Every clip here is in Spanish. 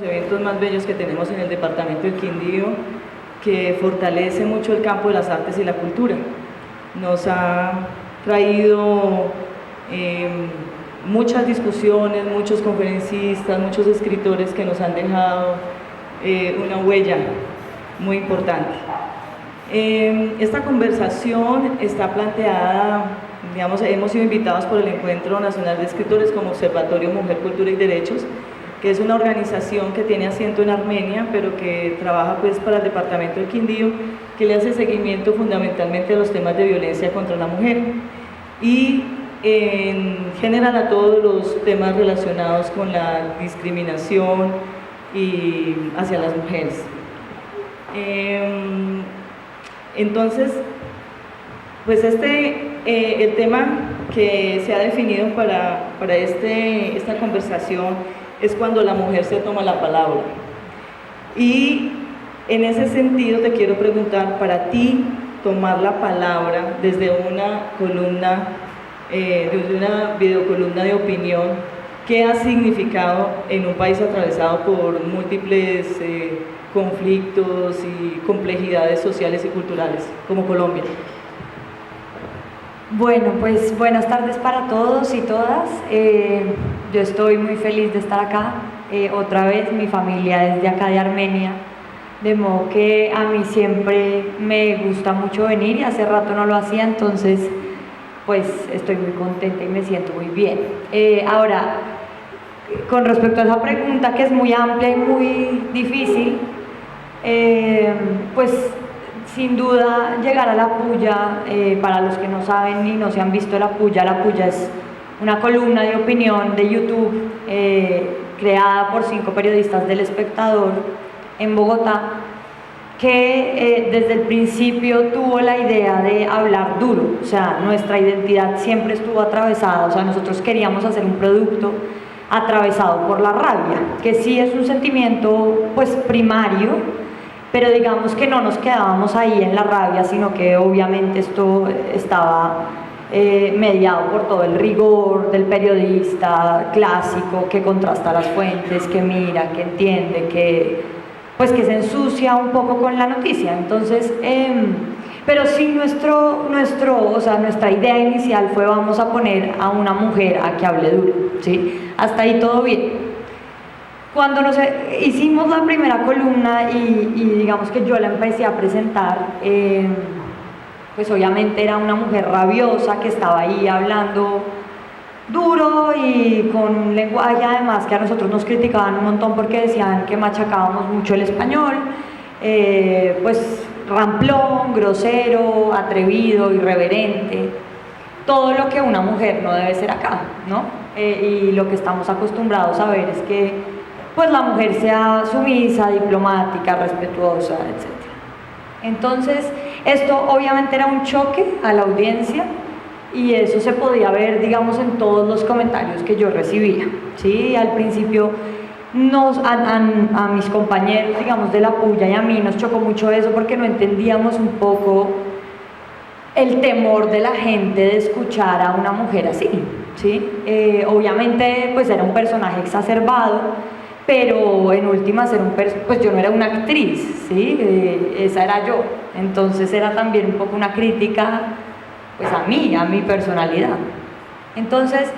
eventos más bellos que tenemos en el departamento del Quindío, que fortalece mucho el campo de las artes y la cultura. Nos ha traído muchas discusiones, muchos conferencistas, muchos escritores que nos han dejado una huella muy importante. Esta conversación está planteada, digamos, hemos sido invitados por el Encuentro Nacional de Escritores como Observatorio Mujer, Cultura y Derechos, que es una organización que tiene asiento en Armenia, pero que trabaja pues para el departamento del Quindío, que le hace seguimiento fundamentalmente a los temas de violencia contra la mujer y en general a todos los temas relacionados con la discriminación y hacia las mujeres. Entonces, pues el tema que se ha definido para esta conversación es cuando la mujer se toma la palabra. Y en ese sentido te quiero preguntar, para ti, tomar la palabra desde una columna, desde una videocolumna de opinión, ¿qué ha significado en un país atravesado por múltiples conflictos y complejidades sociales y culturales, como Colombia? Bueno, pues buenas tardes para todos y todas. Yo estoy muy feliz de estar acá. Otra vez, mi familia es de acá de Armenia, de modo que a mí siempre me gusta mucho venir y hace rato no lo hacía, entonces pues estoy muy contenta y me siento muy bien. Ahora, con respecto a esa pregunta que es muy amplia y muy difícil, pues sin duda llegar a La Puya, para los que no saben y no se han visto La Puya es una columna de opinión de YouTube creada por 5 periodistas del Espectador en Bogotá, que desde el principio tuvo la idea de hablar duro. O sea, nuestra identidad siempre estuvo atravesada, o sea, nosotros queríamos hacer un producto atravesado por la rabia, que sí es un sentimiento pues primario, pero digamos que no nos quedábamos ahí en la rabia, sino que obviamente esto estaba mediado por todo el rigor del periodista clásico que contrasta las fuentes, que mira, que entiende, que pues que se ensucia un poco con la noticia. Entonces, pero sí nuestra idea inicial fue: vamos a poner a una mujer a que hable duro, ¿sí? Hasta ahí todo bien. Cuando hicimos la primera columna y digamos que yo la empecé a presentar, pues obviamente era una mujer rabiosa que estaba ahí hablando duro y con un lenguaje además que a nosotros nos criticaban un montón porque decían que machacábamos mucho el español, pues ramplón, grosero, atrevido, irreverente, todo lo que una mujer no debe ser acá, ¿no? Y lo que estamos acostumbrados a ver es que pues la mujer sea sumisa, diplomática, respetuosa, etc. Entonces, esto obviamente era un choque a la audiencia y eso se podía ver, digamos, en todos los comentarios que yo recibía, ¿sí? Al principio a mis compañeros, digamos, de La Puya y a mí nos chocó mucho eso porque no entendíamos un poco el temor de la gente de escuchar a una mujer así, ¿sí? Obviamente, pues era un personaje exacerbado, pero en últimas pues yo no era una actriz, ¿sí? Esa era yo, entonces era también un poco una crítica pues a mi personalidad. Entonces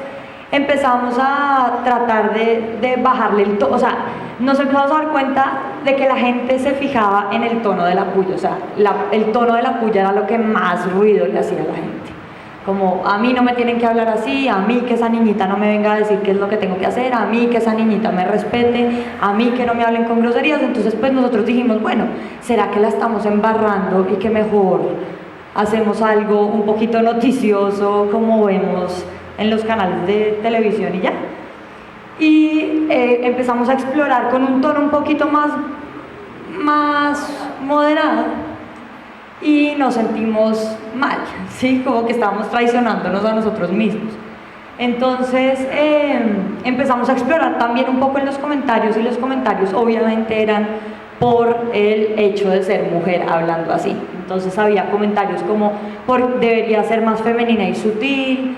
empezamos a tratar de bajarle el tono, o sea, nos empezamos a dar cuenta de que la gente se fijaba en el tono de La Puya, o sea, el tono de La Puya era lo que más ruido le hacía a la gente. Como: a mí no me tienen que hablar así, a mí que esa niñita no me venga a decir qué es lo que tengo que hacer, a mí que esa niñita me respete, a mí que no me hablen con groserías. Entonces pues nosotros dijimos: bueno, ¿será que la estamos embarrando y que mejor hacemos algo un poquito noticioso como vemos en los canales de televisión y ya? Y empezamos a explorar con un tono un poquito más moderado y nos sentimos mal, ¿sí? Como que estábamos traicionándonos a nosotros mismos. Entonces empezamos a explorar también un poco en los comentarios, y los comentarios obviamente eran por el hecho de ser mujer hablando así. Entonces había comentarios como: debería ser más femenina y sutil,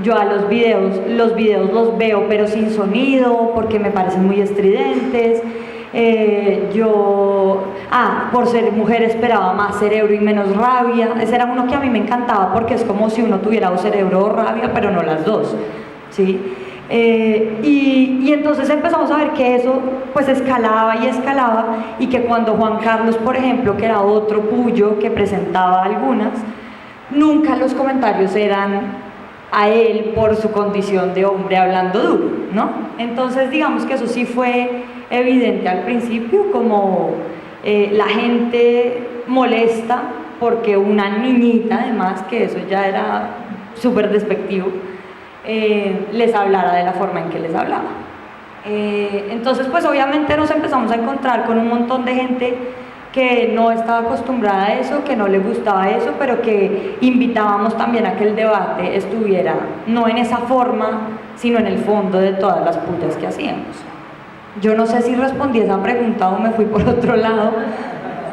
Yo a los videos los veo pero sin sonido porque me parecen muy estridentes. Por ser mujer esperaba más cerebro y menos rabia. Ese era uno que a mí me encantaba porque es como si uno tuviera o cerebro o rabia, pero no las dos, ¿sí? Y entonces empezamos a ver que eso pues escalaba y que cuando Juan Carlos, por ejemplo, que era otro puyo que presentaba algunas, nunca los comentarios eran a él por su condición de hombre hablando duro, ¿no? Entonces digamos que eso sí fue evidente al principio, como la gente molesta porque una niñita, además, que eso ya era súper despectivo, les hablara de la forma en que les hablaba. Entonces pues obviamente nos empezamos a encontrar con un montón de gente que no estaba acostumbrada a eso, que no le gustaba eso, pero que invitábamos también a que el debate estuviera no en esa forma, sino en el fondo de todas las pullas que hacíamos. Yo no sé si respondí esa pregunta o me fui por otro lado,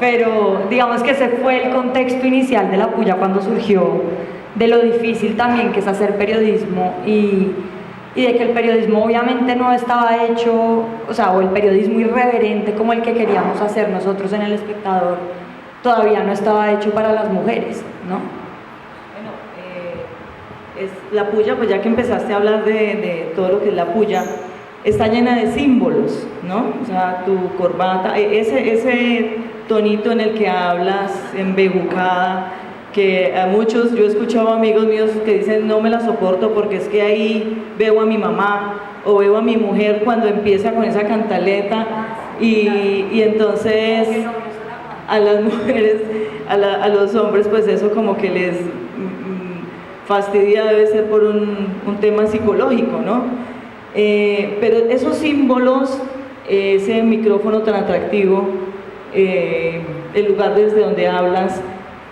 pero digamos que ese fue el contexto inicial de la puya cuando surgió, de lo difícil también que es hacer periodismo y de que el periodismo obviamente no estaba hecho, o el periodismo irreverente como el que queríamos hacer nosotros en El Espectador, todavía no estaba hecho para las mujeres, ¿no? Bueno, la puya, pues ya que empezaste a hablar de todo lo que es la puya, está llena de símbolos, ¿no? O sea, tu corbata, ese tonito en el que hablas, embejucada, que a muchos, yo he escuchado amigos míos que dicen no me la soporto porque es que ahí veo a mi mamá o veo a mi mujer cuando empieza con esa cantaleta y entonces a las mujeres, a los hombres pues eso como que les fastidia, debe ser por un tema psicológico, ¿no? Pero esos símbolos, ese micrófono tan atractivo, el lugar desde donde hablas,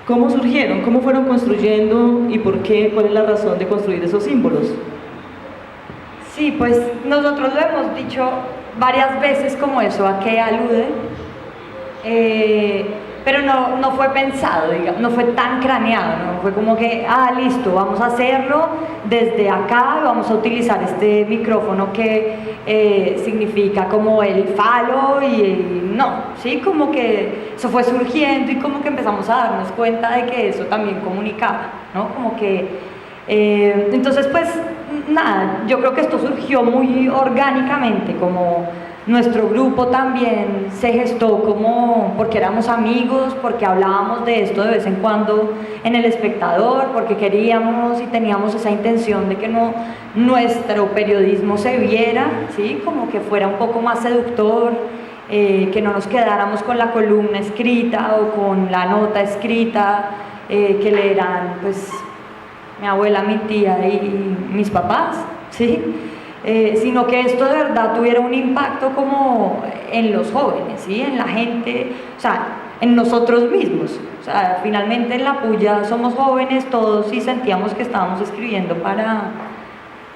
¿cómo surgieron? ¿Cómo fueron construyendo y por qué? ¿Cuál es la razón de construir esos símbolos? Sí, pues nosotros lo hemos dicho varias veces como eso, a qué alude, pero no fue pensado, digamos, no fue tan craneado, no fue como que, listo, vamos a hacerlo desde acá, vamos a utilizar este micrófono que significa como el falo y no, ¿sí? Como que eso fue surgiendo y como que empezamos a darnos cuenta de que eso también comunicaba, ¿no? Como que, entonces pues nada, yo creo que esto surgió muy orgánicamente, como nuestro grupo también se gestó como porque éramos amigos, porque hablábamos de esto de vez en cuando en El Espectador, porque queríamos y teníamos esa intención de que nuestro periodismo se viera, ¿sí? Como que fuera un poco más seductor, que no nos quedáramos con la columna escrita o con la nota escrita que leerán pues mi abuela, mi tía y mis papás, ¿sí? Sino que esto de verdad tuviera un impacto como en los jóvenes, ¿sí? En la gente, en nosotros mismos. Finalmente en la puya somos jóvenes todos y sentíamos que estábamos escribiendo para,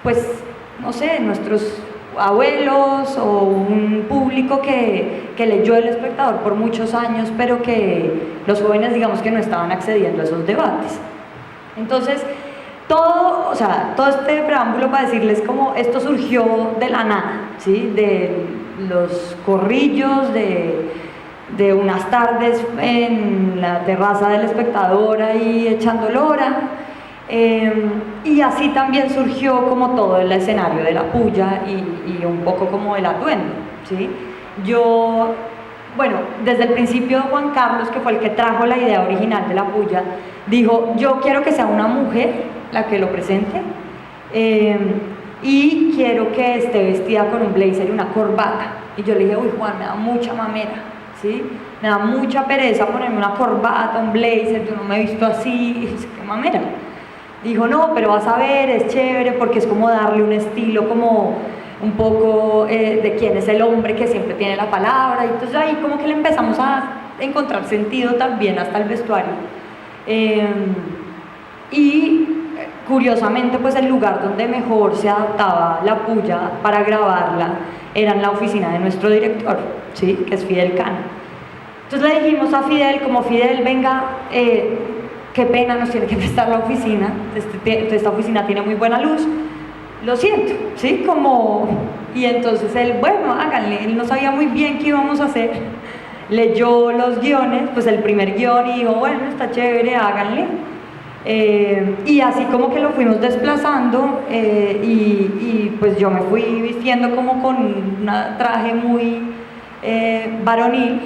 pues, no sé, nuestros abuelos o un público que leyó El Espectador por muchos años, pero que los jóvenes digamos que no estaban accediendo a esos debates. Entonces, todo este preámbulo para decirles cómo esto surgió de la nada, ¿sí? De los corrillos, de unas tardes en la terraza del Espectador ahí echando lora, y así también surgió como todo el escenario de la puya y un poco como el atuendo, ¿sí? Bueno, desde el principio Juan Carlos, que fue el que trajo la idea original de la puya, dijo, yo quiero que sea una mujer la que lo presente y quiero que esté vestida con un blazer y una corbata. Y yo le dije, uy Juan, me da mucha mamera, ¿sí? Me da mucha pereza ponerme una corbata, un blazer, yo no me he visto así, qué mamera. Dijo, no, pero vas a ver, es chévere porque es como darle un estilo como un poco de quién es el hombre que siempre tiene la palabra, y entonces ahí como que le empezamos a encontrar sentido también hasta el vestuario. Y curiosamente pues el lugar donde mejor se adaptaba la puya para grabarla era en la oficina de nuestro director, ¿sí? Que es Fidel Cano. Entonces le dijimos a Fidel, como Fidel, venga, qué pena, nos tiene que prestar la oficina, esta oficina tiene muy buena luz, lo siento, ¿sí? Como, y entonces él, bueno, háganle, él no sabía muy bien qué íbamos a hacer, leyó los guiones, pues el primer guión y dijo, bueno, está chévere, háganle. Y así como que lo fuimos desplazando y pues yo me fui vistiendo como con un traje muy varonil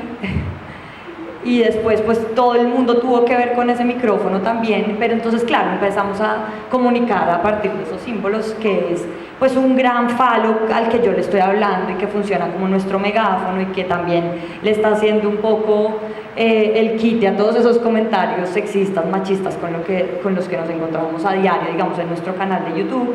y después pues todo el mundo tuvo que ver con ese micrófono también, pero entonces claro, empezamos a comunicar a partir de esos símbolos, que es pues un gran falo al que yo le estoy hablando y que funciona como nuestro megáfono y que también le está haciendo un poco el quite a todos esos comentarios sexistas, machistas con los que nos encontramos a diario, digamos, en nuestro canal de YouTube.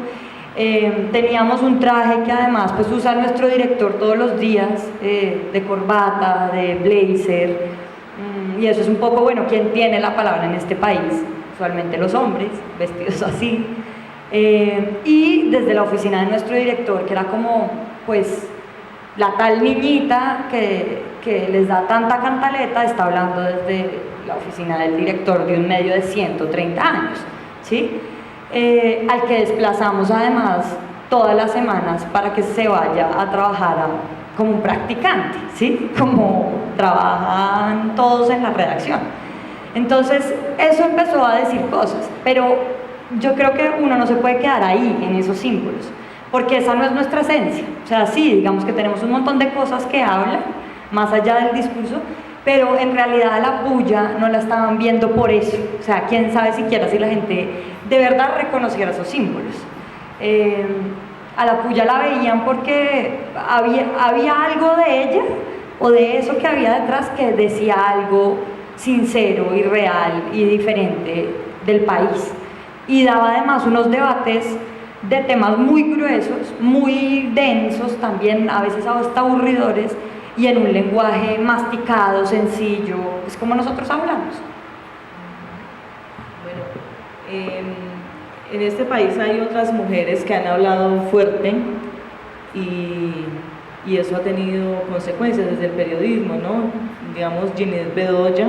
Teníamos un traje que además pues usa nuestro director todos los días, de corbata, de blazer, y eso es un poco, bueno, ¿quién tiene la palabra en este país? Usualmente los hombres, vestidos así. Y desde la oficina de nuestro director, que era como, pues, la tal niñita que les da tanta cantaleta, está hablando desde la oficina del director de un medio de 130 años, ¿sí? Al que desplazamos además todas las semanas para que se vaya a trabajar como un practicante, ¿sí? Como trabajan todos en la redacción. Entonces, eso empezó a decir cosas, pero yo creo que uno no se puede quedar ahí, en esos símbolos, porque esa no es nuestra esencia. O sea, sí, digamos que tenemos un montón de cosas que hablan, más allá del discurso, pero en realidad la puya no la estaban viendo por eso. O sea, quién sabe siquiera si la gente de verdad reconociera esos símbolos. A la puya la veían porque había algo de ella o de eso que había detrás que decía algo sincero y real y diferente del país, y daba además unos debates de temas muy gruesos, muy densos también, a veces hasta aburridores, y en un lenguaje masticado, sencillo, es como nosotros hablamos. Bueno, en este país hay otras mujeres que han hablado fuerte y eso ha tenido consecuencias desde el periodismo, ¿no? Digamos, Ginette Bedoya,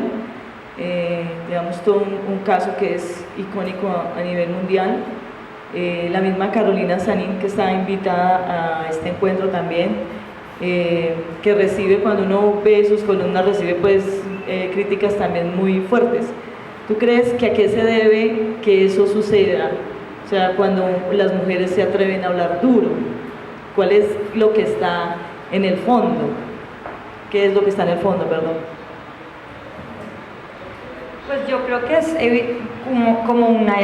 digamos, todo un caso que es icónico a nivel mundial. La misma Carolina Sanín, que está invitada a este encuentro también, que recibe, cuando uno ve sus columnas, recibe pues críticas también muy fuertes. ¿Tú crees que a qué se debe que eso suceda? O sea, cuando las mujeres se atreven a hablar duro, ¿cuál es lo que está en el fondo? ¿Qué es lo que está en el fondo, perdón? Pues yo creo que es como una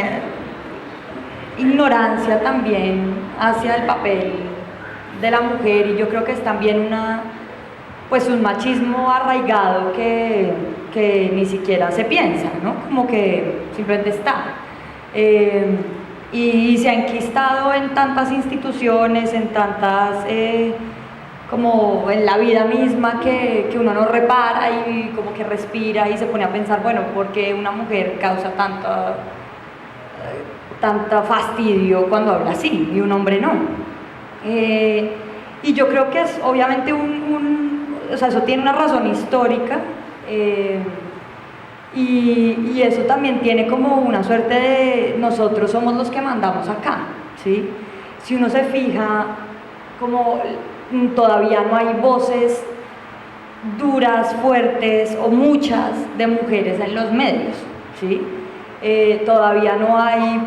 ignorancia también hacia el papel de la mujer, y yo creo que es también pues un machismo arraigado que ni siquiera se piensa, ¿no? Como que simplemente está. Y se ha enquistado en tantas instituciones, en tantas, como en la vida misma, que uno no repara y como que respira y se pone a pensar, bueno, ¿por qué una mujer causa tanta fastidio cuando habla así y un hombre no? Y yo creo que es obviamente o sea, eso tiene una razón histórica, y eso también tiene como una suerte de nosotros somos los que mandamos acá, ¿sí? Si uno se fija, como todavía no hay voces duras, fuertes o muchas de mujeres en los medios, ¿sí? Todavía no hay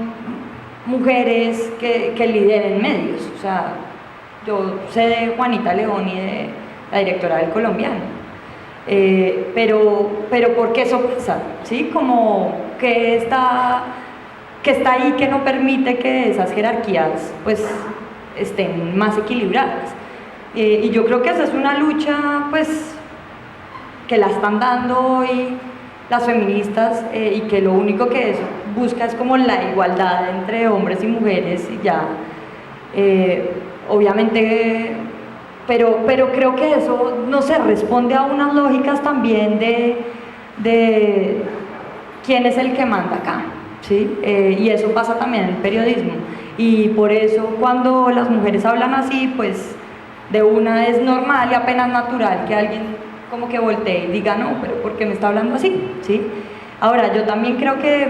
mujeres que lideren medios. O sea, yo sé de Juanita León y de la directora del Colombiano, pero ¿por qué eso pasa? ¿Sí? Como que está ahí, que no permite que esas jerarquías pues estén más equilibradas, y yo creo que esa es una lucha pues que la están dando hoy las feministas, y que lo único que eso busca es como la igualdad entre hombres y mujeres y ya, obviamente, pero creo que eso no se responde a unas lógicas también de quién es el que manda acá, ¿sí? Y eso pasa también en el periodismo, y por eso cuando las mujeres hablan así, pues de una es normal y apenas natural que alguien como que voltee y diga, no, pero ¿por qué me está hablando así? ¿Sí? Ahora, yo también creo que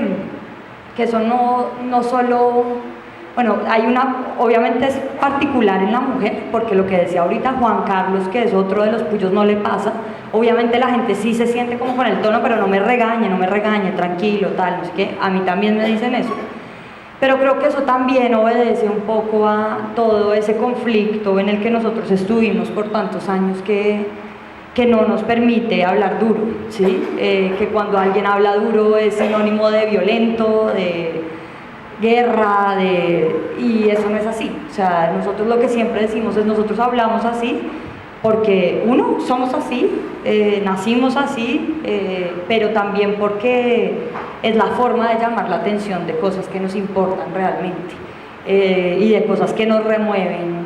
eso no solo, bueno, hay obviamente es particular en la mujer, porque lo que decía ahorita Juan Carlos, que es otro de los puyos, no le pasa. Obviamente la gente sí se siente como con el tono, pero no me regañe, tranquilo, tal, no sé qué. A mí también me dicen eso. Pero creo que eso también obedece un poco a todo ese conflicto en el que nosotros estuvimos por tantos años que no nos permite hablar duro, ¿sí? Que cuando alguien habla duro es sinónimo de violento, de guerra, y eso no es así. O sea, nosotros lo que siempre decimos es nosotros hablamos así porque, uno, somos así, nacimos así, pero también porque es la forma de llamar la atención de cosas que nos importan realmente, y de cosas que nos remueven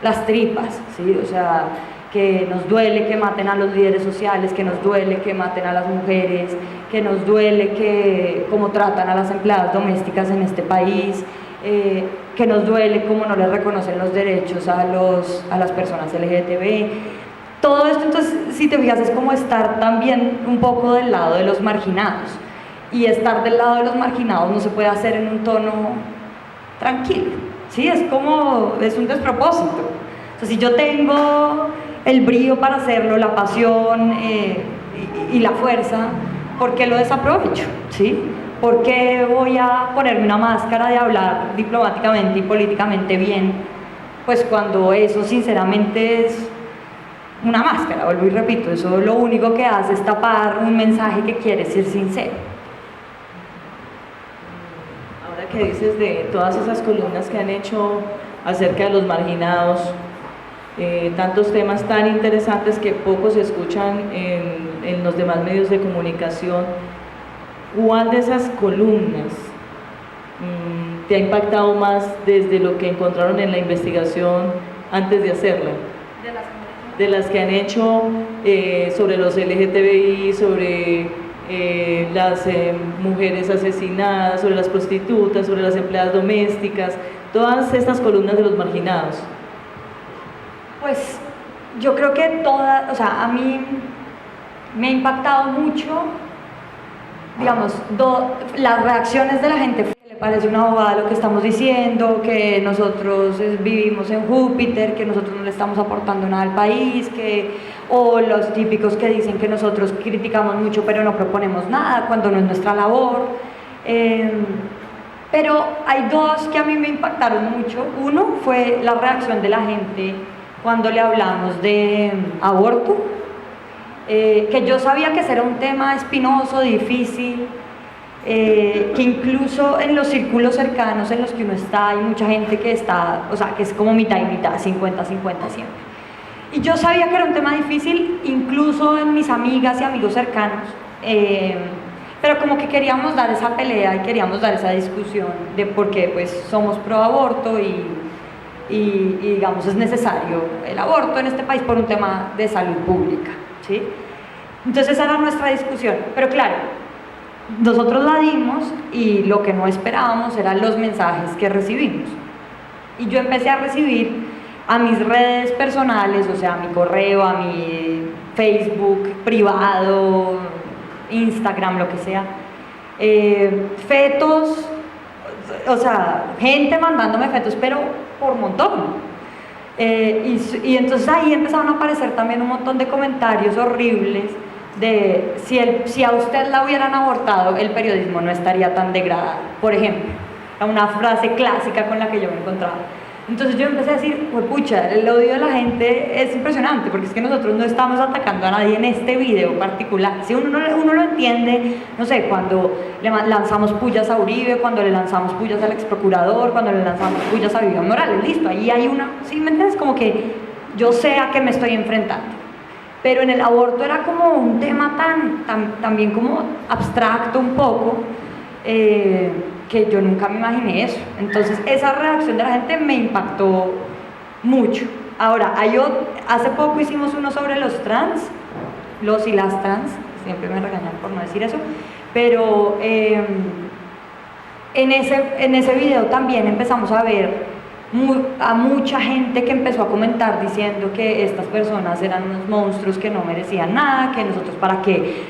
las tripas, ¿sí? O sea, que nos duele que maten a los líderes sociales, que nos duele que maten a las mujeres, que nos duele cómo tratan a las empleadas domésticas en este país, que nos duele cómo no les reconocen los derechos a las personas LGTB. Todo esto, entonces, si te fijas, es como estar también un poco del lado de los marginados. Y estar del lado de los marginados no se puede hacer en un tono tranquilo, ¿sí? Es un despropósito. O sea, si yo tengo el brío para hacerlo, la pasión y la fuerza, ¿por qué lo desaprovecho? ¿Sí? ¿Por qué voy a ponerme una máscara de hablar diplomáticamente y políticamente bien? Pues cuando eso sinceramente es una máscara, vuelvo y repito, eso lo único que hace es tapar un mensaje que quiere ser sincero. Ahora que dices de todas esas columnas que han hecho acerca de los marginados, tantos temas tan interesantes que pocos escuchan en los demás medios de comunicación, ¿cuál de esas columnas te ha impactado más desde lo que encontraron en la investigación antes de hacerla? De las que han hecho sobre los LGTBI, sobre las mujeres asesinadas, sobre las prostitutas, sobre las empleadas domésticas, todas estas columnas de los marginados. Pues yo creo que o sea, a mí me ha impactado mucho, digamos, las reacciones de la gente. Le parece una bobada lo que estamos diciendo, que nosotros vivimos en Júpiter, que nosotros no le estamos aportando nada al país, o los típicos que dicen que nosotros criticamos mucho pero no proponemos nada cuando no es nuestra labor. Pero hay dos que a mí me impactaron mucho. Uno fue la reacción de la gente cuando le hablamos de aborto, que yo sabía que ese era un tema espinoso, difícil, que incluso en los círculos cercanos en los que uno está hay mucha gente que está, o sea, que es como mitad y mitad, 50-50 siempre. Y yo sabía que era un tema difícil, incluso en mis amigas y amigos cercanos, pero como que queríamos dar esa pelea y queríamos dar esa discusión de por qué pues somos pro aborto y digamos es necesario el aborto en este país por un tema de salud pública, ¿sí? Entonces esa era nuestra discusión, pero claro, nosotros la dimos y lo que no esperábamos eran los mensajes que recibimos. Y yo empecé a recibir a mis redes personales, o sea, a mi correo, a mi Facebook privado, Instagram, lo que sea, fetos, o sea, gente mandándome fetos, pero por montón. Y entonces ahí empezaron a aparecer también un montón de comentarios horribles de si a usted la hubieran abortado, el periodismo no estaría tan degradado, por ejemplo. Era una frase clásica con la que yo me encontraba. Entonces yo empecé a decir, pues pucha, el odio de la gente es impresionante, porque es que nosotros no estamos atacando a nadie en este video particular. Si uno lo entiende, no sé, cuando le lanzamos pullas a Uribe, cuando le lanzamos pullas al ex procurador, cuando le lanzamos pullas a Vivian Morales, listo, ahí hay una, ¿sí me entiendes? Como que yo sé a qué me estoy enfrentando. Pero en el aborto era como un tema también como abstracto un poco, que yo nunca me imaginé eso. Entonces esa reacción de la gente me impactó mucho. Ahora, hace poco hicimos uno sobre los trans, los y las trans, siempre me regañan por no decir eso, pero en ese video también empezamos a ver a mucha gente que empezó a comentar diciendo que estas personas eran unos monstruos que no merecían nada, que nosotros para qué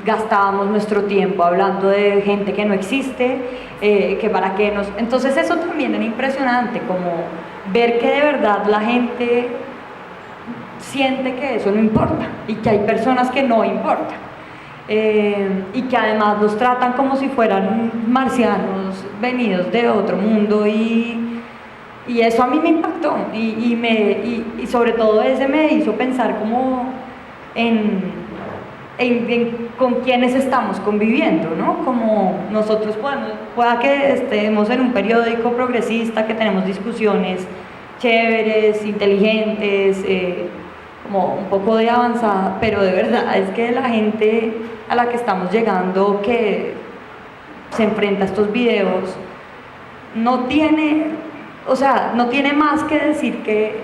gastábamos nuestro tiempo hablando de gente que no existe, que para qué nos... Entonces eso también era impresionante, como ver que de verdad la gente siente que eso no importa y que hay personas que no importan. Y que además los tratan como si fueran marcianos venidos de otro mundo y eso a mí me impactó y sobre todo ese me hizo pensar como en con quienes estamos conviviendo, ¿no? Como nosotros pueda que estemos en un periódico progresista, que tenemos discusiones chéveres, inteligentes, como un poco de avanzada, pero de verdad es que la gente a la que estamos llegando, que se enfrenta a estos videos, no tiene más que decir que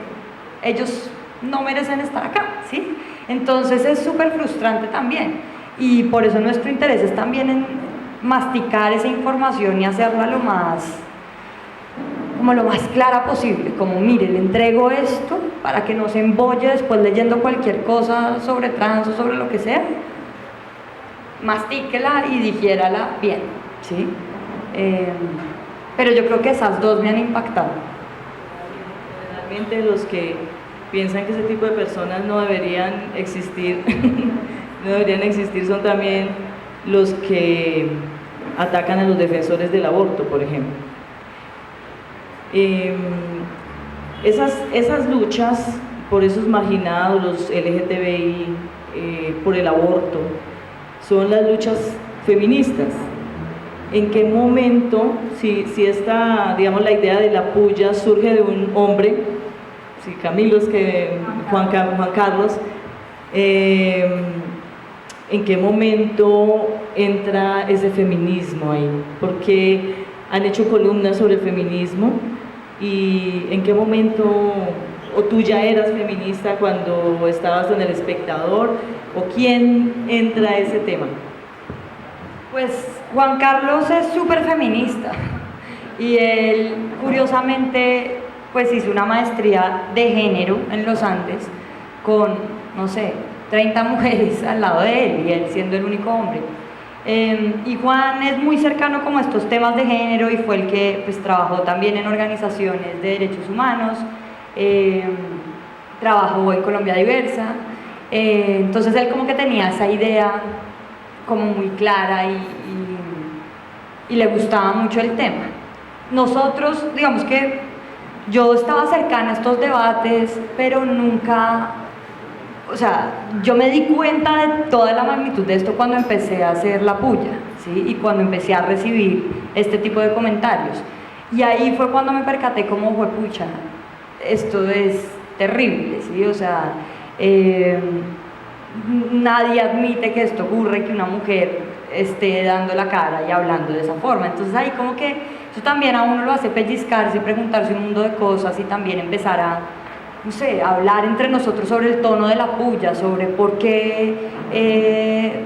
ellos no merecen estar acá, ¿sí? Entonces es súper frustrante también, y por eso nuestro interés es también en masticar esa información y hacerla lo más clara posible, como mire, le entrego esto para que no se embolle después leyendo cualquier cosa sobre trans o sobre lo que sea, mastíquela y digiérala bien, ¿sí? Pero yo creo que esas dos me han impactado. Realmente los que piensan que ese tipo de personas no deberían existir, son también los que atacan a los defensores del aborto, por ejemplo. Esas luchas por esos marginados, los LGTBI, por el aborto, son las luchas feministas. ¿En qué momento, si esta, digamos, la idea de la puya surge de un hombre, si Camilo es que Juan Carlos, en qué momento entra ese feminismo ahí? Porque han hecho columnas sobre el feminismo, y en qué momento, o tú ya eras feminista cuando estabas en El Espectador, o quién entra a ese tema. Pues Juan Carlos es súper feminista y él curiosamente pues hizo una maestría de género en los Andes con, no sé, 30 mujeres al lado de él y él siendo el único hombre. Y Juan es muy cercano como a estos temas de género y fue el que pues trabajó también en organizaciones de derechos humanos, trabajó en Colombia Diversa, entonces él como que tenía esa idea como muy clara y le gustaba mucho el tema. Nosotros, digamos que yo estaba cercana a estos debates, pero nunca, o sea, yo me di cuenta de toda la magnitud de esto cuando empecé a hacer la puya, ¿sí? Y cuando empecé a recibir este tipo de comentarios. Y ahí fue cuando me percaté como, juepucha, esto es terrible, ¿sí? O sea, nadie admite que esto ocurre, que una mujer esté dando la cara y hablando de esa forma. Entonces ahí como que eso también a uno lo hace pellizcarse y preguntarse un mundo de cosas y también empezar a, no sé, a hablar entre nosotros sobre el tono de la puya, sobre por qué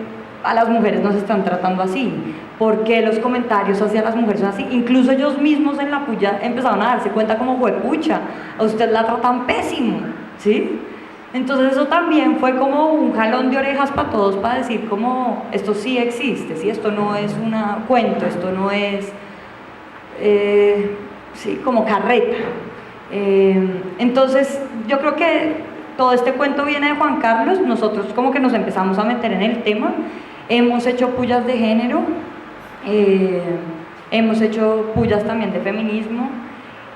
a las mujeres nos están tratando así, por qué los comentarios hacia las mujeres son así. Incluso ellos mismos en la puya empezaron a darse cuenta como, juepucha, a usted la tratan pésimo, ¿sí? Entonces eso también fue como un jalón de orejas para todos, para decir como esto sí existe, ¿sí? Esto no es un cuento, esto no es sí, como carreta. Entonces yo creo que todo este cuento viene de Juan Carlos. Nosotros como que nos empezamos a meter en el tema, hemos hecho puyas de género, hemos hecho puyas también de feminismo.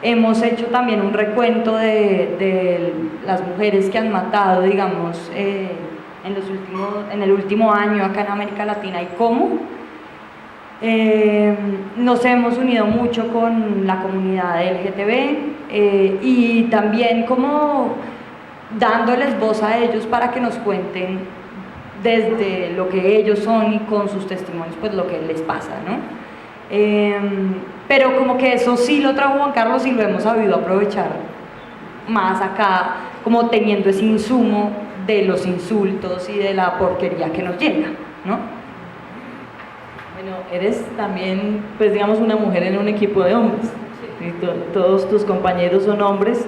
Hemos hecho también un recuento de las mujeres que han matado, digamos, en el último año acá en América Latina y cómo. Nos hemos unido mucho con la comunidad LGTB y también como dándoles voz a ellos para que nos cuenten desde lo que ellos son y con sus testimonios, pues lo que les pasa, ¿no? Pero como que eso sí lo trajo Juan Carlos y lo hemos sabido aprovechar más acá, como teniendo ese insumo de los insultos y de la porquería que nos llega, ¿no? Bueno, eres también, pues digamos, una mujer en un equipo de hombres, ¿sí? Todos tus compañeros son hombres,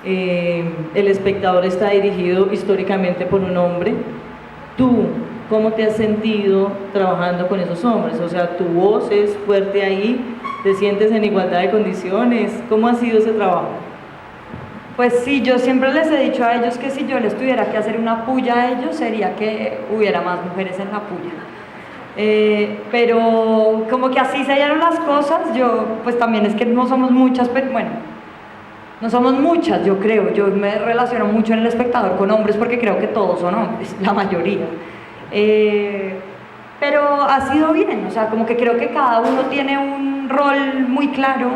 El Espectador está dirigido históricamente por un hombre. Tú, ¿cómo te has sentido trabajando con esos hombres? O sea, tu voz es fuerte ahí, ¿te sientes en igualdad de condiciones? ¿Cómo ha sido ese trabajo? Pues sí, yo siempre les he dicho a ellos que si yo les tuviera que hacer una pulla a ellos sería que hubiera más mujeres en la pulla. Pero como que así se dieron las cosas, yo pues también es que no somos muchas, pero bueno, no somos muchas, yo creo, yo me relaciono mucho en el espectador con hombres porque creo que todos son hombres, la mayoría. Pero ha sido bien, o sea, como que creo que cada uno tiene un rol muy claro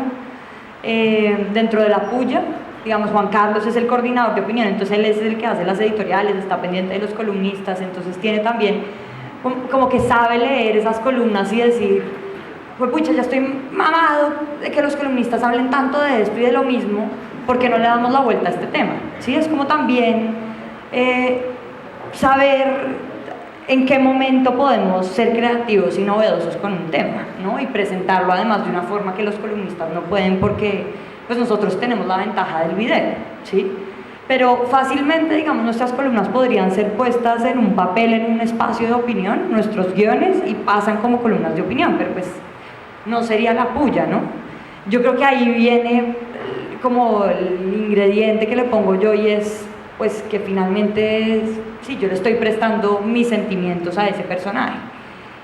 dentro de la pulla. Digamos, Juan Carlos es el coordinador de opinión, entonces él es el que hace las editoriales, está pendiente de los columnistas, entonces tiene también como que sabe leer esas columnas y decir, pues pucha, ya estoy mamado de que los columnistas hablen tanto de esto y de lo mismo, ¿por qué no le damos la vuelta a este tema? ¿Sí? Es como también saber en qué momento podemos ser creativos y novedosos con un tema, ¿no? Y presentarlo además de una forma que los columnistas no pueden porque pues nosotros tenemos la ventaja del video, ¿sí? Pero fácilmente, digamos, nuestras columnas podrían ser puestas en un papel, en un espacio de opinión, nuestros guiones, y pasan como columnas de opinión, pero pues no sería la puya, ¿no? Yo creo que ahí viene como el ingrediente que le pongo yo y es pues que finalmente sí, yo le estoy prestando mis sentimientos a ese personaje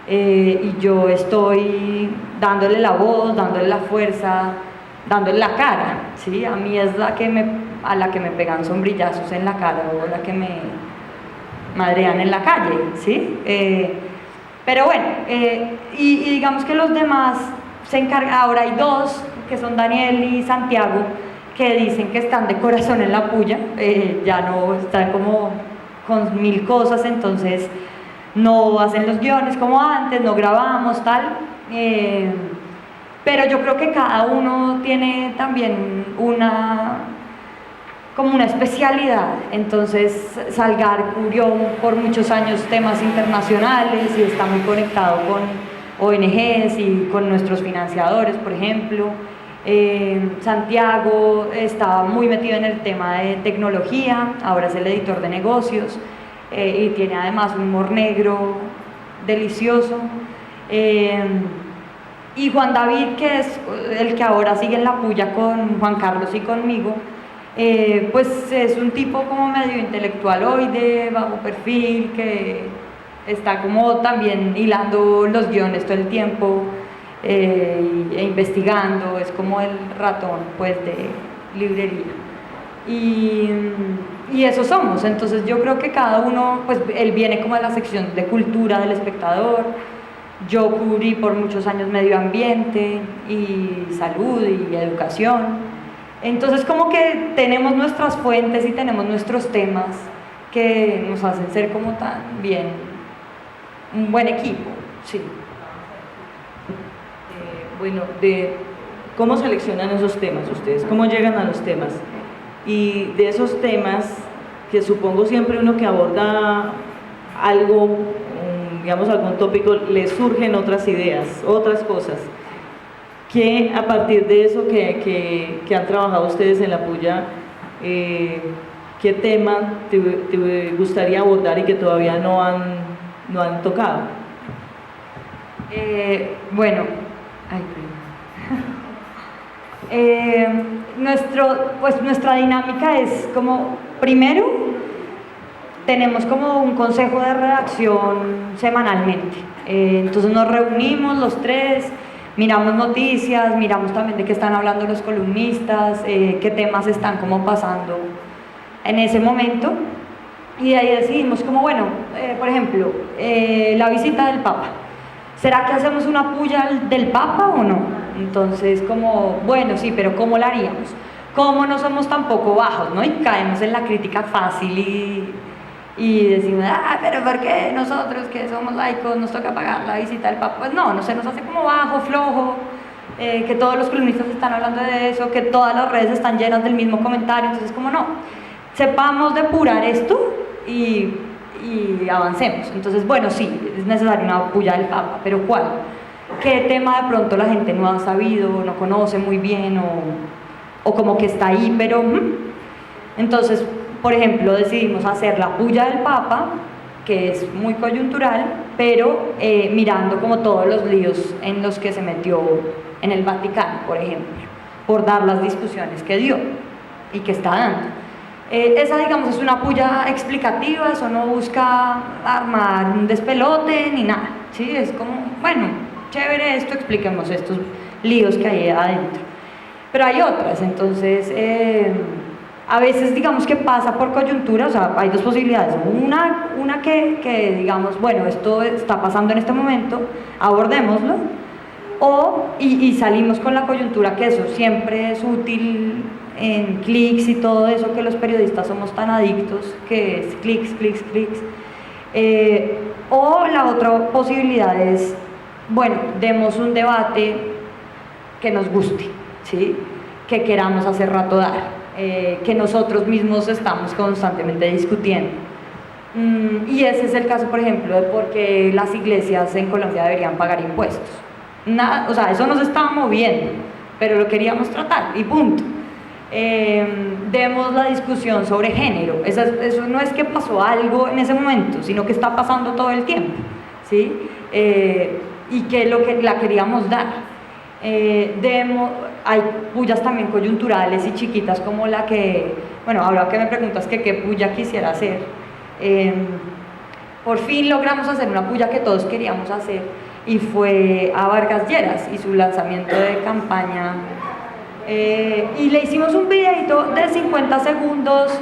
y yo estoy dándole la voz, dándole la fuerza, dándole la cara, ¿sí? A mí es a la que me pegan sombrillazos en la cara o la que me madrean en la calle, ¿sí? Pero bueno, y digamos que los demás se encargan, ahora hay dos, que son Daniel y Santiago, que dicen que están de corazón en la puya, ya no están como con mil cosas, entonces no hacen los guiones como antes, no grabamos, tal, pero yo creo que cada uno tiene también como una especialidad. Entonces Salgar cubrió por muchos años temas internacionales y está muy conectado con ONGs y con nuestros financiadores, por ejemplo. Santiago estaba muy metido en el tema de tecnología, ahora es el editor de negocios y tiene además un humor negro delicioso. Y Juan David, que es el que ahora sigue en la puya con Juan Carlos y conmigo, pues es un tipo como medio intelectualoide, bajo perfil, que está como también hilando los guiones todo el tiempo e investigando, es como el ratón pues de librería. Y eso somos, entonces yo creo que cada uno, pues él viene como de la sección de cultura del Espectador, yo cubrí por muchos años medio ambiente y salud y educación, entonces como que tenemos nuestras fuentes y tenemos nuestros temas que nos hacen ser como también un buen equipo, sí. Bueno, ¿cómo seleccionan esos temas ustedes? ¿Cómo llegan a los temas? Y de esos temas, que supongo siempre uno que aborda algo, digamos algún tópico, le surgen otras ideas, otras cosas. ¿Qué a partir de eso que han trabajado ustedes en la puya, qué tema te gustaría abordar y que todavía no han tocado? Bueno, nuestra dinámica es como, primero, tenemos como un consejo de redacción semanalmente, entonces nos reunimos los tres, miramos noticias, miramos también de qué están hablando los columnistas, qué temas están como pasando en ese momento, y de ahí decidimos como, bueno, por ejemplo, la visita del Papa. ¿Será que hacemos una puya del Papa o no? Entonces, como, bueno, sí, pero ¿cómo la haríamos? ¿Cómo no somos tampoco bajos, no? Y caemos en la crítica fácil y decimos, pero ¿por qué nosotros que somos laicos nos toca pagar la visita del Papa? Pues no se nos hace como bajo, flojo, que todos los columnistas están hablando de eso, que todas las redes están llenas del mismo comentario, entonces como no, sepamos depurar esto y avancemos. Entonces, bueno, sí, es necesaria una puya del Papa, pero ¿cuál? ¿Qué tema de pronto la gente no ha sabido, no conoce muy bien o como que está ahí, pero... Entonces, por ejemplo, decidimos hacer la puya del Papa, que es muy coyuntural, pero mirando como todos los líos en los que se metió en el Vaticano, por ejemplo, por dar las discusiones que dio y que está dando. Esa, digamos, es una puya explicativa, eso no busca armar un despelote ni nada, ¿sí? Es como, bueno, chévere esto, expliquemos estos líos que hay adentro. Pero hay otras, entonces, a veces digamos que pasa por coyuntura, o sea, hay dos posibilidades. Una que digamos, bueno, esto está pasando en este momento, abordémoslo, y salimos con la coyuntura, que eso siempre es útil en clics y todo eso, que los periodistas somos tan adictos, que es clics, clics, clics. O la otra posibilidad es, bueno, demos un debate que nos guste, ¿sí? Que queramos hace rato dar. Que nosotros mismos estamos constantemente discutiendo. Y ese es el caso, por ejemplo, de por qué las iglesias en Colombia deberían pagar impuestos. Nada, o sea, eso nos estaba moviendo, pero lo queríamos tratar y punto. Demos la discusión sobre género. Eso no es que pasó algo en ese momento, sino que está pasando todo el tiempo, ¿sí? Y que lo que la queríamos dar. Hay pullas también coyunturales y chiquitas como la que, bueno, ahora que me preguntas que qué puya quisiera hacer, por fin logramos hacer una puya que todos queríamos hacer, y fue a Vargas Lleras y su lanzamiento de campaña, y le hicimos un videito de 50 segundos,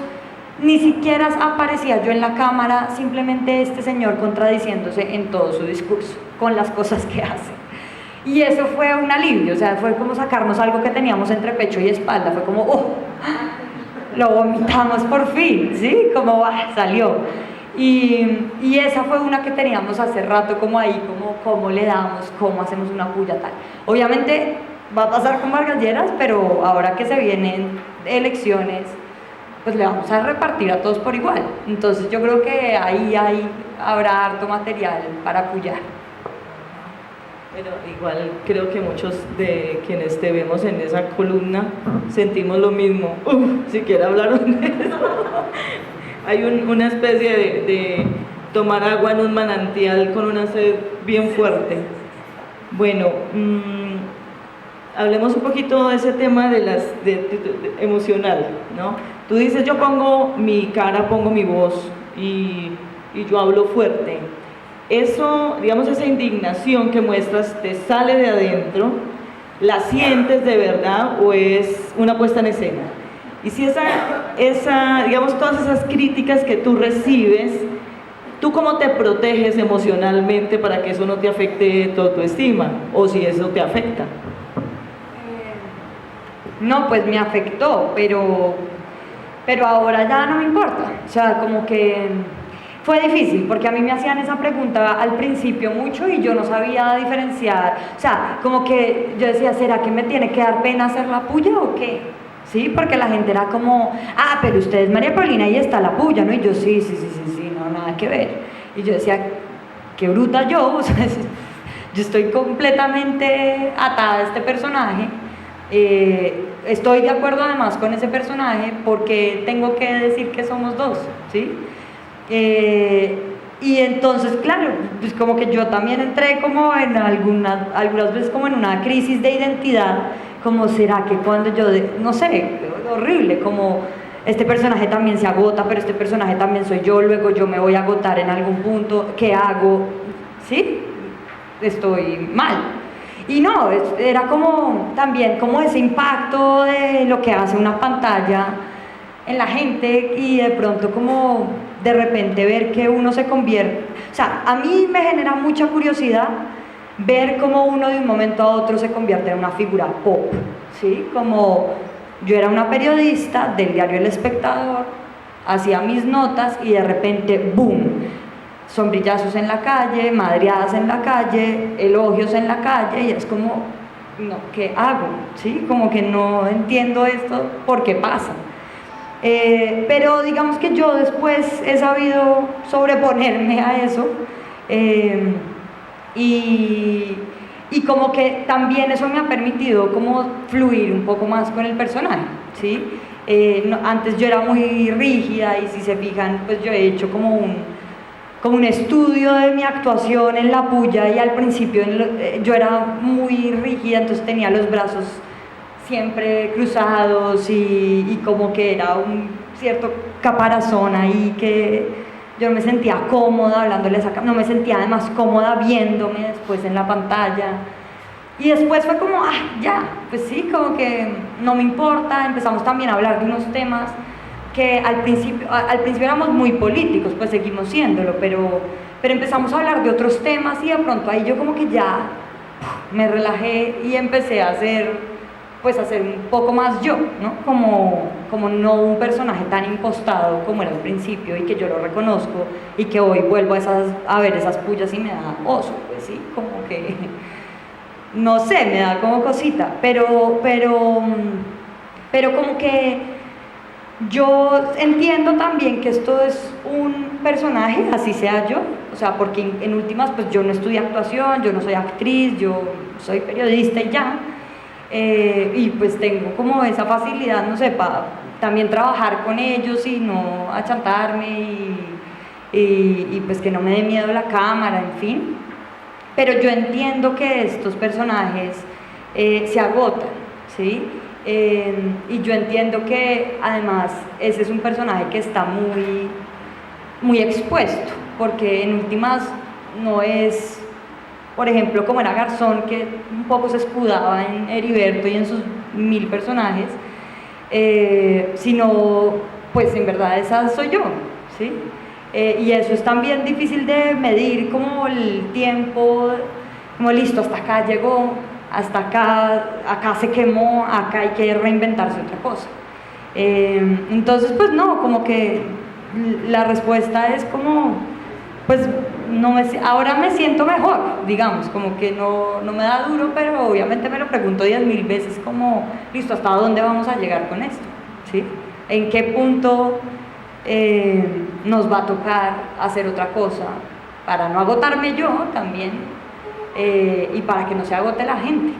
ni siquiera aparecía yo en la cámara, simplemente este señor contradiciéndose en todo su discurso con las cosas que hace. Y eso fue un alivio, o sea, fue como sacarnos algo que teníamos entre pecho y espalda, fue como, oh, lo vomitamos por fin, ¿sí? Como, salió. Y esa fue una que teníamos hace rato como ahí, como cómo le damos, cómo hacemos una puya tal. Obviamente va a pasar con Vargas Lleras, pero ahora que se vienen elecciones, pues le vamos a repartir a todos por igual. Entonces yo creo que ahí habrá harto material para puyar. Pero igual creo que muchos de quienes te vemos en esa columna sentimos lo mismo. Siquiera hablaron de eso. Hay una especie de tomar agua en un manantial con una sed bien fuerte. Bueno, hablemos un poquito de ese tema de emocional, ¿no? Tú dices, yo pongo mi cara, pongo mi voz y yo hablo fuerte. Eso, digamos, esa indignación que muestras, ¿te sale de adentro? ¿La sientes de verdad o es una puesta en escena? Y si digamos, todas esas críticas que tú recibes, ¿tú cómo te proteges emocionalmente para que eso no te afecte tu autoestima? O si eso te afecta. No, pues me afectó, pero ahora ya no me importa. O sea, como que fue difícil, porque a mí me hacían esa pregunta al principio mucho y yo no sabía diferenciar. O sea, como que yo decía, ¿será que me tiene que dar pena hacer la puya o qué? Sí, porque la gente era como, pero usted es María Paulina y está la puya, ¿no? Y yo, sí, no, nada que ver. Y yo decía, qué bruta yo, o sea, yo estoy completamente atada a este personaje. Estoy de acuerdo además con ese personaje porque tengo que decir que somos dos, ¿sí? Y entonces, claro, pues como que yo también entré como en algunas veces como en una crisis de identidad, como será que cuando yo, no sé, horrible, como este personaje también se agota, pero este personaje también soy yo, luego yo me voy a agotar en algún punto, ¿qué hago? ¿Sí? Estoy mal. Y no, era como también como ese impacto de lo que hace una pantalla en la gente y de pronto como de repente ver que uno se convierte, o sea, a mí me genera mucha curiosidad ver cómo uno de un momento a otro se convierte en una figura pop, ¿sí? Como yo era una periodista del diario El Espectador, hacía mis notas y de repente, ¡boom!, sombrillazos en la calle, madreadas en la calle, elogios en la calle, y es como, no, ¿qué hago? ¿Sí? Como que no entiendo esto, ¿por qué pasa? Pero digamos que yo después he sabido sobreponerme a eso, y como que también eso me ha permitido como fluir un poco más con el personaje, ¿sí? Antes yo era muy rígida y si se fijan, pues yo he hecho como como un estudio de mi actuación en la puya, y al principio yo era muy rígida, entonces tenía los brazos siempre cruzados y como que era un cierto caparazón ahí que yo no me sentía cómoda hablándoles acá, no me sentía además cómoda viéndome después en la pantalla. Y después fue como, ya, pues sí, como que no me importa. Empezamos también a hablar de unos temas que al principio éramos muy políticos, pues seguimos siéndolo, pero empezamos a hablar de otros temas y de pronto ahí yo como que ya me relajé y empecé a hacer un poco más yo, ¿no? Como no un personaje tan impostado como era al principio y que yo lo reconozco y que hoy vuelvo a ver esas pullas y me da oso, pues sí, como que, no sé, me da como cosita, pero como que yo entiendo también que esto es un personaje, así sea yo, o sea, porque en últimas pues yo no estudié actuación, yo no soy actriz, yo soy periodista y ya. Y pues tengo como esa facilidad, no sé, para también trabajar con ellos y no achantarme y pues que no me dé miedo la cámara, en fin. Pero yo entiendo que estos personajes se agotan, ¿sí? Y yo entiendo que además ese es un personaje que está muy, muy expuesto, porque en últimas no es, por ejemplo, como era Garzón, que un poco se escudaba en Heriberto y en sus 1000 personajes, sino, pues en verdad esa soy yo, ¿sí? Y eso es también difícil de medir, como el tiempo, como listo, hasta acá llegó, hasta acá se quemó, acá hay que reinventarse otra cosa. Entonces, pues no, como que la respuesta es como, pues ahora me siento mejor, digamos, como que no me da duro, pero obviamente me lo pregunto 10.000 veces como, listo, ¿hasta dónde vamos a llegar con esto? ¿Sí? ¿En qué punto nos va a tocar hacer otra cosa para no agotarme yo también y para que no se agote la gente?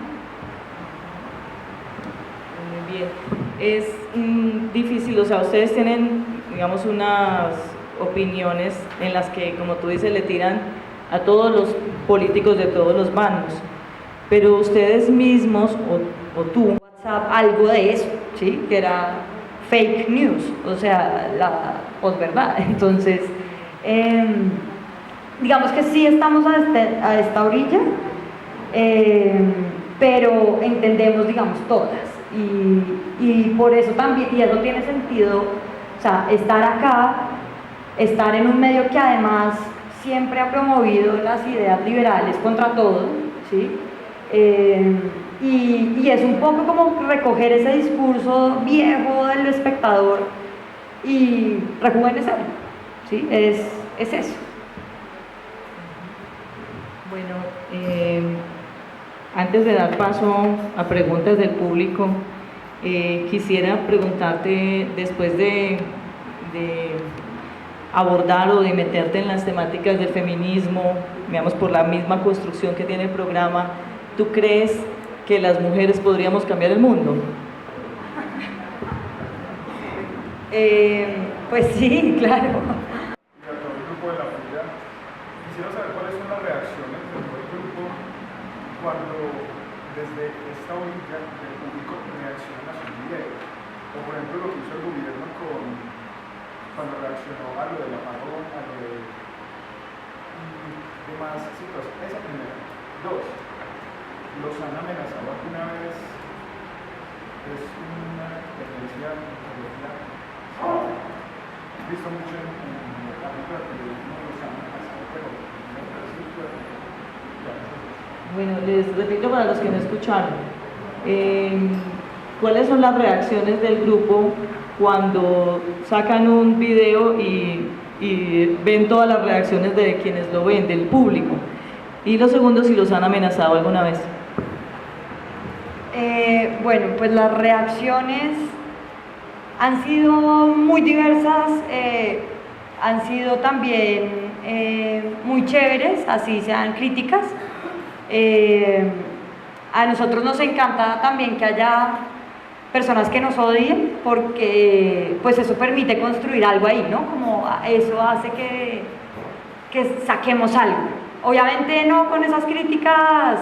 Muy bien. Es difícil, o sea, ustedes tienen, digamos, unas opiniones en las que, como tú dices, le tiran a todos los políticos de todos los bandos, pero ustedes mismos o tú, WhatsApp, algo de eso, ¿sí? Que era fake news, o sea, la posverdad. Entonces, digamos que sí estamos a esta orilla, pero entendemos, digamos, todas, y por eso también, y eso tiene sentido, o sea, estar acá, estar en un medio que además siempre ha promovido las ideas liberales contra todo, ¿sí? Y es un poco como recoger ese discurso viejo del espectador y rejuvenecerlo, ¿sí? Es eso. Bueno, antes de dar paso a preguntas del público, quisiera preguntarte, después de abordar o de meterte en las temáticas del feminismo, digamos, por la misma construcción que tiene el programa, ¿tú crees que las mujeres podríamos cambiar el mundo? Pues sí, claro. Y a todo el grupo de la fila, quisiera saber cuáles son las reacciones de todo el grupo cuando desde esta orilla del público reacciona a su video. O por ejemplo lo que hizo el gobierno cuando reaccionó a lo del apagón, a lo de demás situaciones. Esa primera. Dos, ¿los han amenazado alguna vez? Es una tendencia visto mucho en la película de los han amenazado, pero Bueno, les repito para los que no escucharon, ¿cuáles son las reacciones del grupo cuando sacan un video y ven todas las reacciones de quienes lo ven, del público? Y lo segundo, si los han amenazado alguna vez. Bueno, pues las reacciones han sido muy diversas, han sido también muy chéveres, así sean críticas. A nosotros nos encanta también que haya personas que nos odien, porque pues eso permite construir algo ahí, ¿no? Como eso hace que saquemos algo. Obviamente no con esas críticas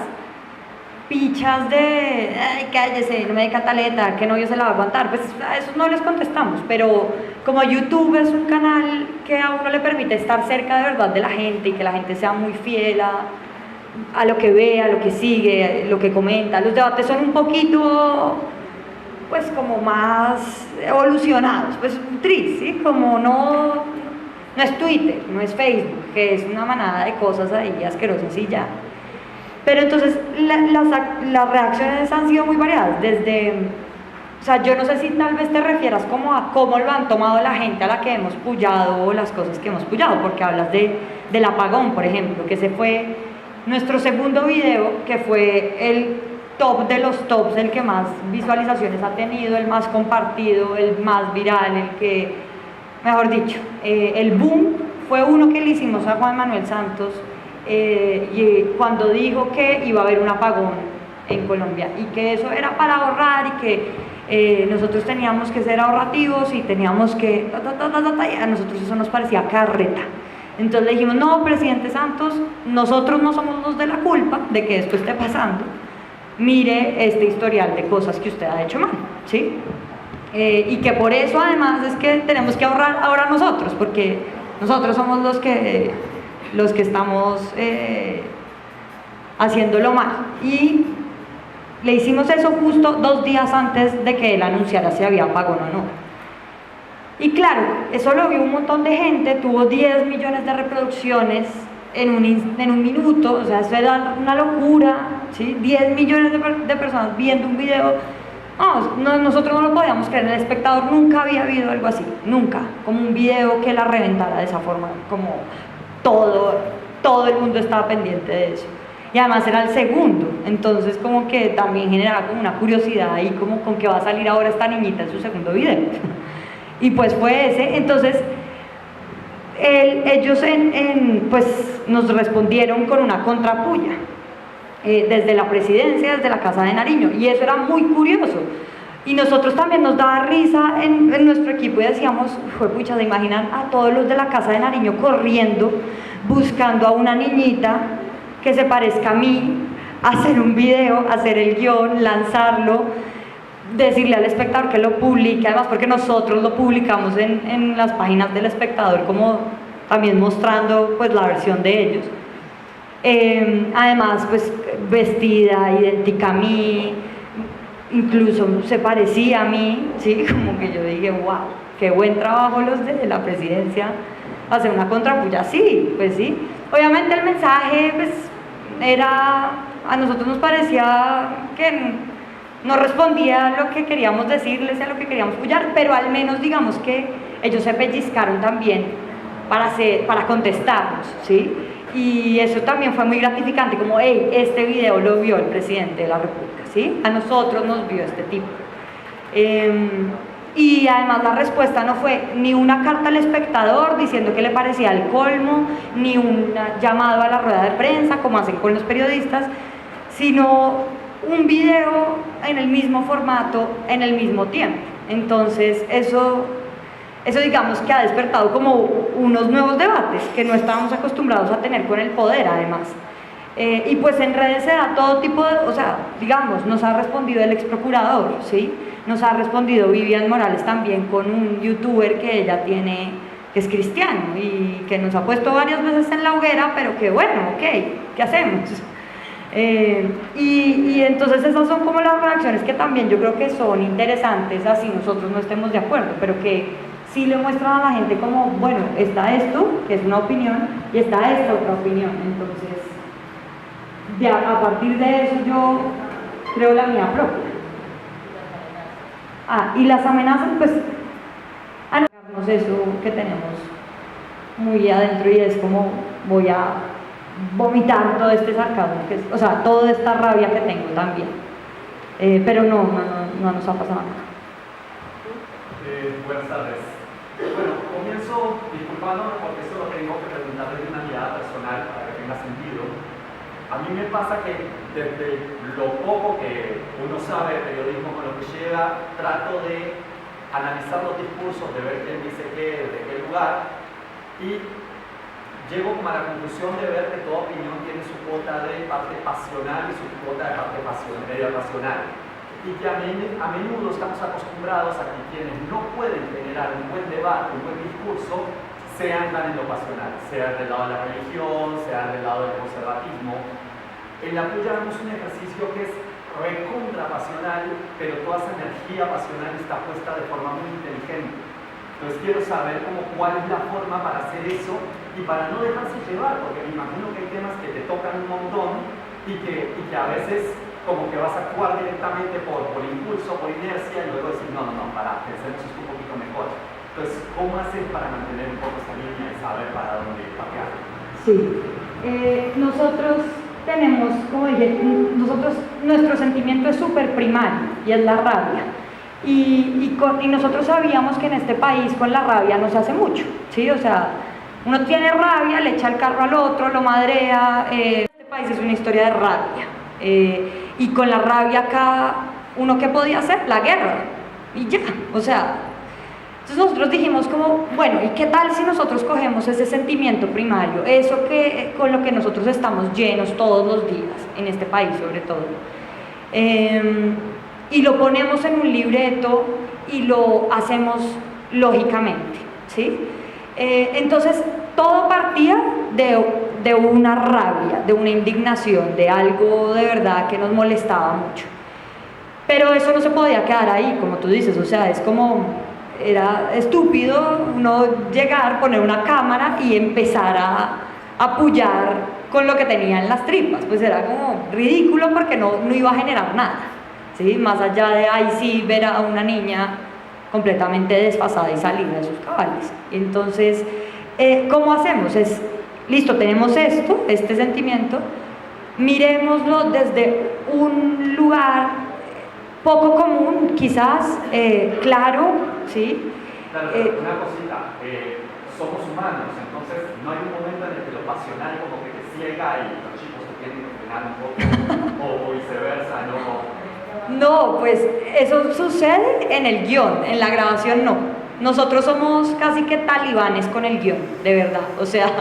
pichas de, ay, cállese, no me dé cataleta, que novio se la va a aguantar, pues a eso no les contestamos, pero como YouTube es un canal que a uno le permite estar cerca de verdad de la gente y que la gente sea muy fiel a lo que ve, a lo que sigue, lo que comenta, los debates son un poquito, pues como más evolucionados, pues triste, ¿sí? Como no es Twitter, no es Facebook, que es una manada de cosas ahí asquerosas y ya. Pero entonces las reacciones han sido muy variadas, desde, o sea, yo no sé si tal vez te refieras como a cómo lo han tomado la gente a la que hemos pullado o las cosas que hemos pullado, porque hablas del apagón, por ejemplo, que ese fue nuestro segundo video, que fue el top de los tops, el que más visualizaciones ha tenido, el más compartido, el más viral, el que, mejor dicho, el boom fue uno que le hicimos a Juan Manuel Santos, y cuando dijo que iba a haber un apagón en Colombia y que eso era para ahorrar y que nosotros teníamos que ser ahorrativos y teníamos que y a nosotros eso nos parecía carreta. Entonces le dijimos, no, presidente Santos, nosotros no somos los de la culpa de que esto esté pasando, mire este historial de cosas que usted ha hecho mal, ¿sí? Y que por eso además es que tenemos que ahorrar ahora nosotros, porque nosotros somos los que estamos haciéndolo mal. Y le hicimos eso justo 2 días antes de que él anunciara si había apagón o no. Y claro, eso lo vio un montón de gente, tuvo 10 millones de reproducciones en un minuto, o sea, eso era una locura, ¿sí? 10 millones de personas viendo un video. No, nosotros no lo podíamos creer, en El Espectador nunca había habido algo así, nunca, como un video que la reventara de esa forma, como todo el mundo estaba pendiente de eso. Y además era el segundo, entonces como que también generaba como una curiosidad ahí, como con qué va a salir ahora esta niñita en su segundo video. Y pues fue ese. Entonces ellos pues nos respondieron con una contrapulla, desde la presidencia, desde la Casa de Nariño, y eso era muy curioso. Y nosotros también nos daba risa en nuestro equipo y decíamos, pucha, ¿se imaginan a todos los de la Casa de Nariño corriendo, buscando a una niñita que se parezca a mí, hacer un video, hacer el guión, lanzarlo, decirle al espectador que lo publique, además porque nosotros lo publicamos en las páginas del espectador, como también mostrando pues la versión de ellos. Además pues vestida, idéntica a mí, incluso se parecía a mí, ¿sí? Como que yo dije, wow, qué buen trabajo los de la presidencia, hacer una contrapulla, sí, pues sí. Obviamente el mensaje pues era, a nosotros nos parecía que no respondía a lo que queríamos decirles, a lo que queríamos pullar, pero al menos digamos que ellos se pellizcaron también para contestarnos, ¿sí? Y eso también fue muy gratificante, como, hey, este video lo vio el presidente de la República, ¿sí? A nosotros nos vio este tipo. Y además la respuesta no fue ni una carta al espectador diciendo que le parecía el colmo, ni un llamado a la rueda de prensa, como hacen con los periodistas, sino un video en el mismo formato, en el mismo tiempo. Entonces eso digamos que ha despertado como unos nuevos debates que no estábamos acostumbrados a tener con el poder además. Y pues en redes se da todo tipo de, o sea, digamos, nos ha respondido el ex procurador, ¿sí? Nos ha respondido Vivian Morales también con un youtuber que ella tiene, que es cristiano y que nos ha puesto varias veces en la hoguera, pero que bueno, ok, ¿qué hacemos? Y entonces esas son como las reacciones que también yo creo que son interesantes, así nosotros no estemos de acuerdo, pero que sí le muestran a la gente como, bueno, está esto, que es una opinión, y está esta otra opinión. Entonces, a partir de eso yo creo la mía propia. Y las amenazas, pues, no sé, eso que tenemos muy adentro y es como voy a vomitar todo este sarcasmo, o sea, toda esta rabia que tengo también. Pero no nos ha pasado nada. Buenas tardes. Bueno, comienzo disculpándome porque esto lo tengo que preguntar desde una mirada personal para que tenga sentido. A mí me pasa que desde lo poco que uno sabe de periodismo con lo que llega, trato de analizar los discursos, de ver quién dice qué, de qué lugar, y llego como a la conclusión de ver que toda opinión tiene su cuota de parte pasional y su cuota de parte racional. Y que a menudo estamos acostumbrados a que quienes no pueden generar un buen debate, un buen discurso, se anclan en lo pasional, sea del lado de la religión, sea del lado del conservatismo. En la puya vemos un ejercicio que es recontra pasional, pero toda esa energía pasional está puesta de forma muy inteligente. Entonces quiero saber cuál es la forma para hacer eso y para no dejarse llevar, porque me imagino que hay temas que te tocan un montón y que a veces como que vas a actuar directamente por impulso, por inercia, y luego decir, no, pará, pensemos esto un poquito mejor. Entonces, ¿cómo haces para mantener un poco esa línea y saber para dónde patear? Sí, nosotros tenemos, como dije, nuestro sentimiento es súper primario y es la rabia. Y nosotros sabíamos que en este país con la rabia no se hace mucho, ¿sí? O sea, uno tiene rabia, le echa el carro al otro, lo madrea. Este país es una historia de rabia. Y con la rabia acá, ¿uno qué podía hacer? La guerra. Y ya, o sea. Entonces nosotros dijimos como, bueno, ¿y qué tal si nosotros cogemos ese sentimiento primario, eso con lo que nosotros estamos llenos todos los días, en este país sobre todo, y lo ponemos en un libreto y lo hacemos lógicamente, ¿sí? Entonces todo partía de una rabia, de una indignación, de algo de verdad que nos molestaba mucho. Pero eso no se podía quedar ahí, como tú dices, o sea, era estúpido uno llegar, poner una cámara y empezar a apoyar con lo que tenía en las tripas, pues era como ridículo porque no iba a generar nada, ¿sí? Más allá de, ay sí, ver a una niña completamente desfasada y salida de sus cabales. Entonces, ¿cómo hacemos? Listo, tenemos este sentimiento, miremoslo desde un lugar poco común, quizás, claro, ¿sí? Claro, una cosita, somos humanos, entonces no hay un momento en el que lo pasional como que te ciega y los chicos te tienen que frenar un poco, o viceversa, ¿no? No, pues eso sucede en el guión, en la grabación no. Nosotros somos casi que talibanes con el guión, de verdad, o sea,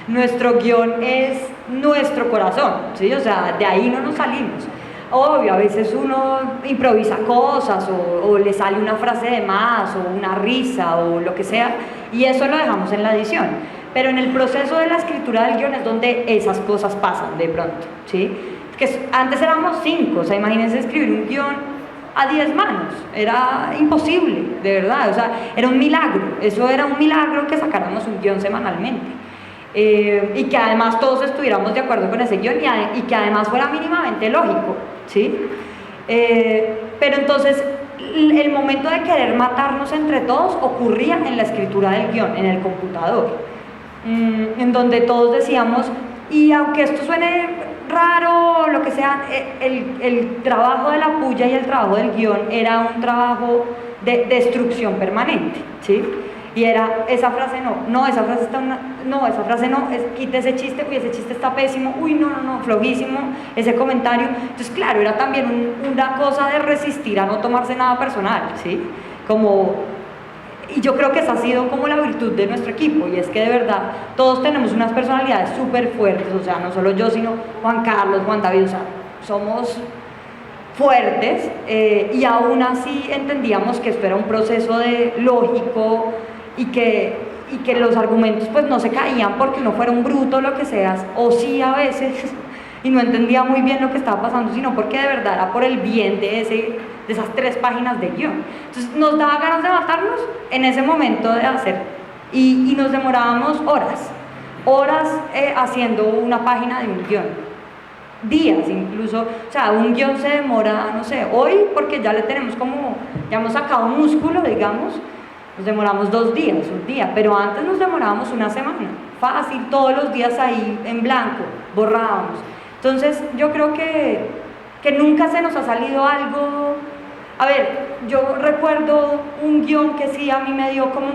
nuestro guión es nuestro corazón, ¿sí? O sea, de ahí no nos salimos. Obvio, a veces uno improvisa cosas o le sale una frase de más o una risa o lo que sea y eso lo dejamos en la edición, pero en el proceso de la escritura del guión es donde esas cosas pasan de pronto, ¿sí? Que antes éramos 5, o sea, imagínense escribir un guión a 10 manos, era imposible, de verdad, o sea, era un milagro, eso era un milagro que sacáramos un guión semanalmente. Y que además todos estuviéramos de acuerdo con ese guión y que además fuera mínimamente lógico, ¿sí? Pero entonces el momento de querer matarnos entre todos ocurría en la escritura del guión, en el computador, en donde todos decíamos, y aunque esto suene raro o lo que sea, el trabajo de la puya y el trabajo del guión era un trabajo de destrucción permanente, ¿sí? Y era, esa frase no, esa frase esa frase no, quita ese chiste, uy, ese chiste está pésimo, uy, no, flojísimo, ese comentario. Entonces, claro, era también una cosa de resistir a no tomarse nada personal, ¿sí? Y yo creo que esa ha sido como la virtud de nuestro equipo, y es que de verdad, todos tenemos unas personalidades súper fuertes, o sea, no solo yo, sino Juan Carlos, Juan David, o sea, somos fuertes, y aún así entendíamos que esto era un proceso lógico, y que los argumentos pues no se caían porque uno fuera un bruto o lo que seas, o sí a veces, y no entendía muy bien lo que estaba pasando, sino porque de verdad era por el bien de esas 3 páginas de guión. Entonces nos daba ganas de matarnos en ese momento de hacer, y nos demorábamos horas haciendo una página de un guión, días incluso, o sea, un guión se demora, no sé, hoy porque ya le tenemos ya hemos sacado un músculo, digamos, nos demoramos 2 días, un día, pero antes nos demorábamos una semana, fácil, todos los días ahí en blanco, borrábamos. Entonces yo creo que nunca se nos ha salido algo. A ver, yo recuerdo un guión que sí a mí me dio como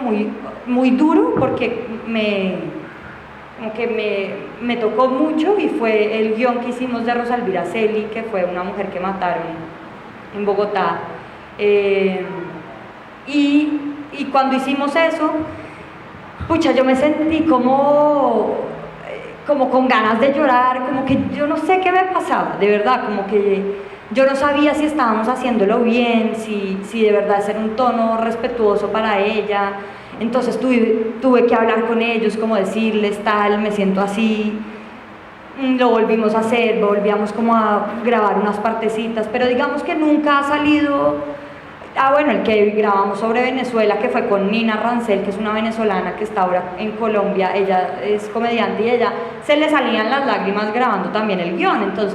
muy duro porque me tocó mucho, y fue el guión que hicimos de Rosa Elvira Celi, que fue una mujer que mataron en Bogotá, y cuando hicimos eso, pucha, yo me sentí como como con ganas de llorar, como que yo no sé qué me pasaba, de verdad, como que yo no sabía si estábamos haciéndolo bien, si de verdad era un tono respetuoso para ella. Entonces tuve que hablar con ellos, como decirles tal, me siento así. Lo volvimos a hacer, volvíamos como a grabar unas partecitas, pero digamos que nunca ha salido. Bueno, el que grabamos sobre Venezuela, que fue con Nina Rancel, que es una venezolana que está ahora en Colombia, ella es comediante y ella se le salían las lágrimas grabando también el guión, entonces